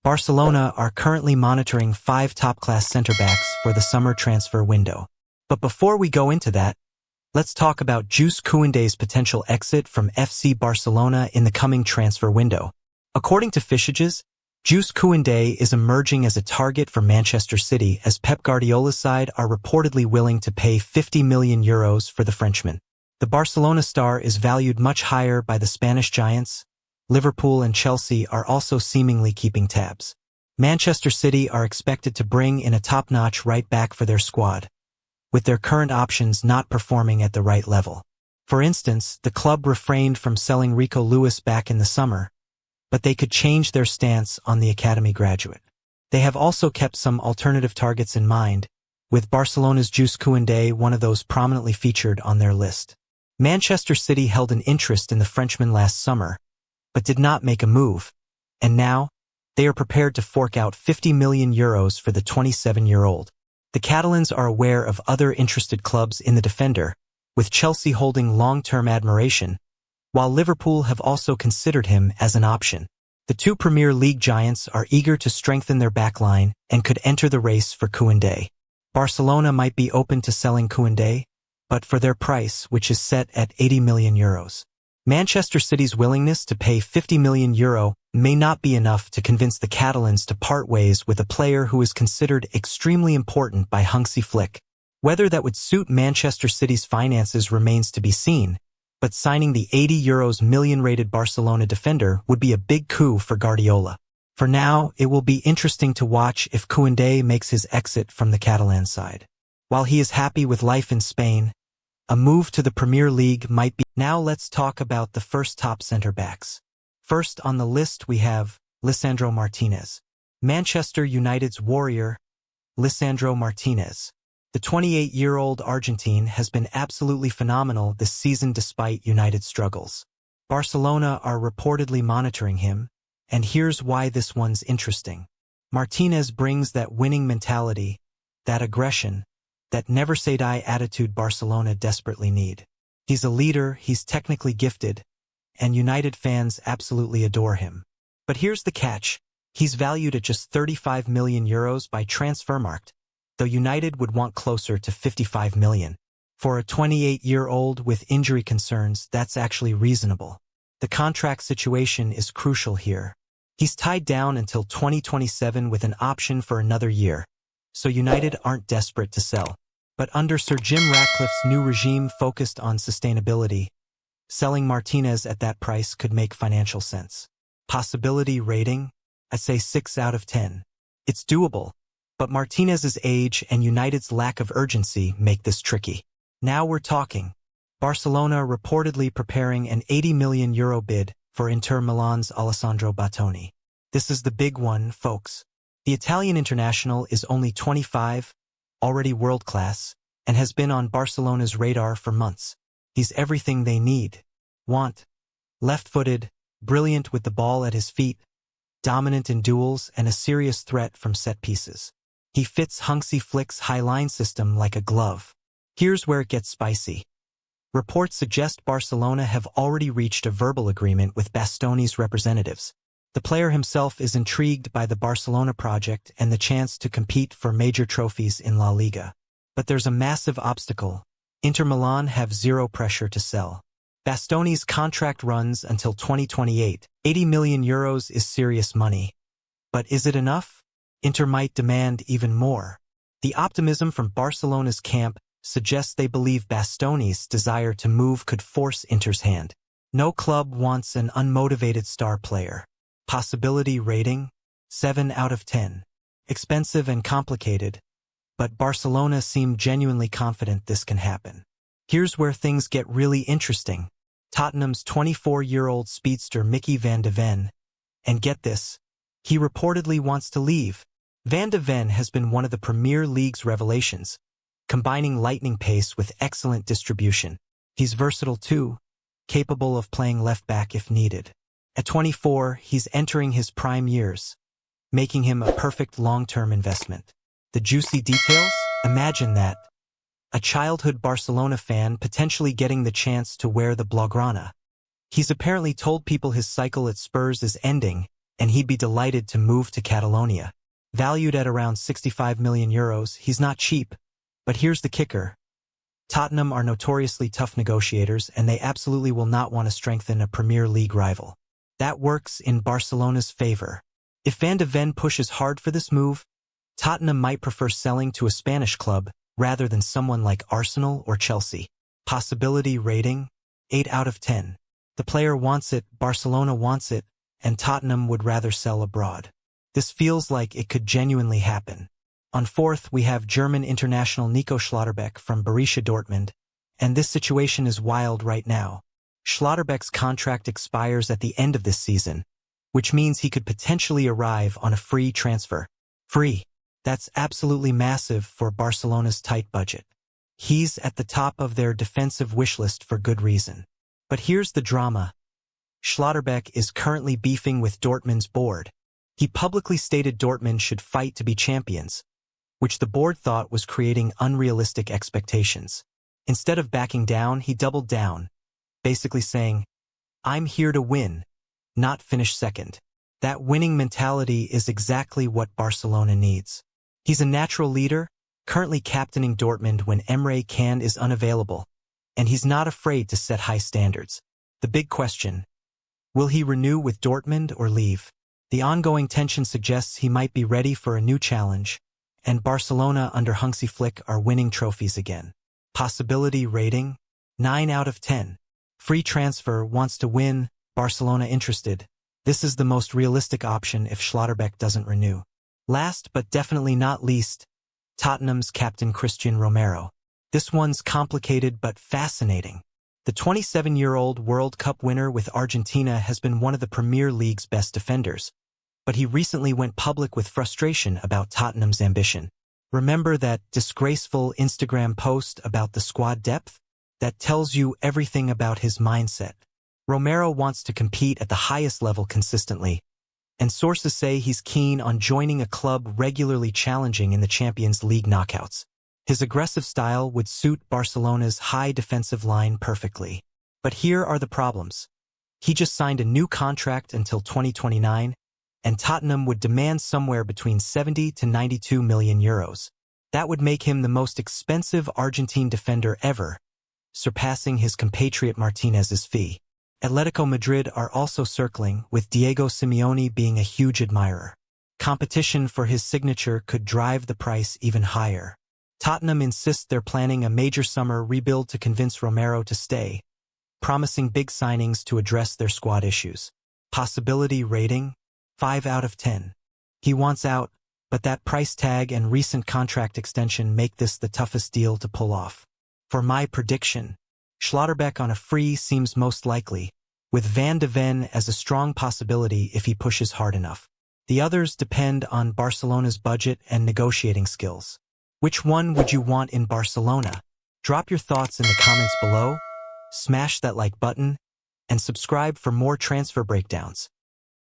Barcelona are currently monitoring 5 top-class center-backs for the summer transfer window. But before we go into that, let's talk about Jules Koundé's potential exit from FC Barcelona in the coming transfer window. According to Fischages, Jules Koundé is emerging as a target for Manchester City as Pep Guardiola's side are reportedly willing to pay €50 million for the Frenchman. The Barcelona star is valued much higher by the Spanish giants. Liverpool and Chelsea are also seemingly keeping tabs. Manchester City are expected to bring in a top-notch right-back for their squad, with their current options not performing at the right level. For instance, the club refrained from selling Rico Lewis back in the summer, but they could change their stance on the academy graduate. They have also kept some alternative targets in mind, with Barcelona's Jules Koundé one of those prominently featured on their list. Manchester City held an interest in the Frenchman last summer, but did not make a move, and now they are prepared to fork out €50 million for the 27-year-old. The Catalans are aware of other interested clubs in the defender, with Chelsea holding long-term admiration, while Liverpool have also considered him as an option. The two Premier League giants are eager to strengthen their backline and could enter the race for Koundé. Barcelona might be open to selling Koundé, but for their price, which is set at €80 million. Manchester City's willingness to pay €50 million may not be enough to convince the Catalans to part ways with a player who is considered extremely important by Hansi Flick. Whether that would suit Manchester City's finances remains to be seen, but signing the €80 million rated Barcelona defender would be a big coup for Guardiola. For now, it will be interesting to watch if Koundé makes his exit from the Catalan side. While he is happy with life in Spain, a move to the Premier League might be. Now let's talk about the first top centre-backs. First on the list we have Lisandro Martinez. Manchester United's warrior, Lisandro Martinez. The 28-year-old Argentine has been absolutely phenomenal this season despite United's struggles. Barcelona are reportedly monitoring him, and here's why this one's interesting. Martinez brings that winning mentality, that aggression, that never-say-die attitude Barcelona desperately need. He's a leader, he's technically gifted, and United fans absolutely adore him. But here's the catch. He's valued at just €35 million by Transfermarkt, though United would want closer to €55 million. For a 28-year-old with injury concerns, that's actually reasonable. The contract situation is crucial here. He's tied down until 2027 with an option for another year, so United aren't desperate to sell. But under Sir Jim Ratcliffe's new regime focused on sustainability, selling Martinez at that price could make financial sense. Possibility rating? I'd say 6 out of 10. It's doable, but Martinez's age and United's lack of urgency make this tricky. Now we're talking. Barcelona reportedly preparing an €80 million bid for Inter Milan's Alessandro Bastoni. This is the big one, folks. The Italian international is only 25, already world-class, and has been on Barcelona's radar for months. He's everything they want. Left-footed, brilliant with the ball at his feet, dominant in duels, and a serious threat from set pieces. He fits Hansi Flick's high-line system like a glove. Here's where it gets spicy. Reports suggest Barcelona have already reached a verbal agreement with Bastoni's representatives. The player himself is intrigued by the Barcelona project and the chance to compete for major trophies in La Liga. But there's a massive obstacle. Inter Milan have zero pressure to sell. Bastoni's contract runs until 2028. €80 million is serious money. But is it enough? Inter might demand even more. The optimism from Barcelona's camp suggests they believe Bastoni's desire to move could force Inter's hand. No club wants an unmotivated star player. Possibility rating? 7 out of 10. Expensive and complicated, but Barcelona seem genuinely confident this can happen. Here's where things get really interesting. Tottenham's 24-year-old speedster Micky van de Ven. And get this, he reportedly wants to leave. Van de Ven has been one of the Premier League's revelations, combining lightning pace with excellent distribution. He's versatile too, capable of playing left-back if needed. At 24, he's entering his prime years, making him a perfect long-term investment. The juicy details? Imagine that. A childhood Barcelona fan potentially getting the chance to wear the Blaugrana. He's apparently told people his cycle at Spurs is ending, and he'd be delighted to move to Catalonia. Valued at around 65 million euros, he's not cheap. But here's the kicker. Tottenham are notoriously tough negotiators, and they absolutely will not want to strengthen a Premier League rival. That works in Barcelona's favor. If Van de Ven pushes hard for this move, Tottenham might prefer selling to a Spanish club rather than someone like Arsenal or Chelsea. Possibility rating: 8 out of 10. The player wants it, Barcelona wants it, and Tottenham would rather sell abroad. This feels like it could genuinely happen. On fourth, we have German international Nico Schlotterbeck from Borussia Dortmund, and this situation is wild right now. Schlotterbeck's contract expires at the end of this season, which means he could potentially arrive on a free transfer. Free. That's absolutely massive for Barcelona's tight budget. He's at the top of their defensive wish list for good reason. But here's the drama. Schlotterbeck is currently beefing with Dortmund's board. He publicly stated Dortmund should fight to be champions, which the board thought was creating unrealistic expectations. Instead of backing down, he doubled down, basically saying, "I'm here to win, not finish second." That winning mentality is exactly what Barcelona needs. He's a natural leader, currently captaining Dortmund when Emre Can is unavailable, and he's not afraid to set high standards. The big question: will he renew with Dortmund or leave? The ongoing tension suggests he might be ready for a new challenge, and Barcelona under Hansi Flick are winning trophies again. Possibility rating: 9 out of 10. Free transfer, wants to win, Barcelona interested. This is the most realistic option if Schlotterbeck doesn't renew. Last but definitely not least, Tottenham's captain Cristian Romero. This one's complicated but fascinating. The 27-year-old World Cup winner with Argentina has been one of the Premier League's best defenders, but he recently went public with frustration about Tottenham's ambition. Remember that disgraceful Instagram post about the squad depth? That tells you everything about his mindset. Romero wants to compete at the highest level consistently, and sources say he's keen on joining a club regularly challenging in the Champions League knockouts. His aggressive style would suit Barcelona's high defensive line perfectly. But here are the problems. He just signed a new contract until 2029, and Tottenham would demand somewhere between 70 to 92 million euros. That would make him the most expensive Argentine defender ever, surpassing his compatriot Martinez's fee. Atletico Madrid are also circling, with Diego Simeone being a huge admirer. Competition for his signature could drive the price even higher. Tottenham insists they're planning a major summer rebuild to convince Romero to stay, promising big signings to address their squad issues. Possibility rating: 5 out of 10. He wants out, but that price tag and recent contract extension make this the toughest deal to pull off. For my prediction, Schlotterbeck on a free seems most likely, with Van de Ven as a strong possibility if he pushes hard enough. The others depend on Barcelona's budget and negotiating skills. Which one would you want in Barcelona? Drop your thoughts in the comments below, smash that like button, and subscribe for more transfer breakdowns.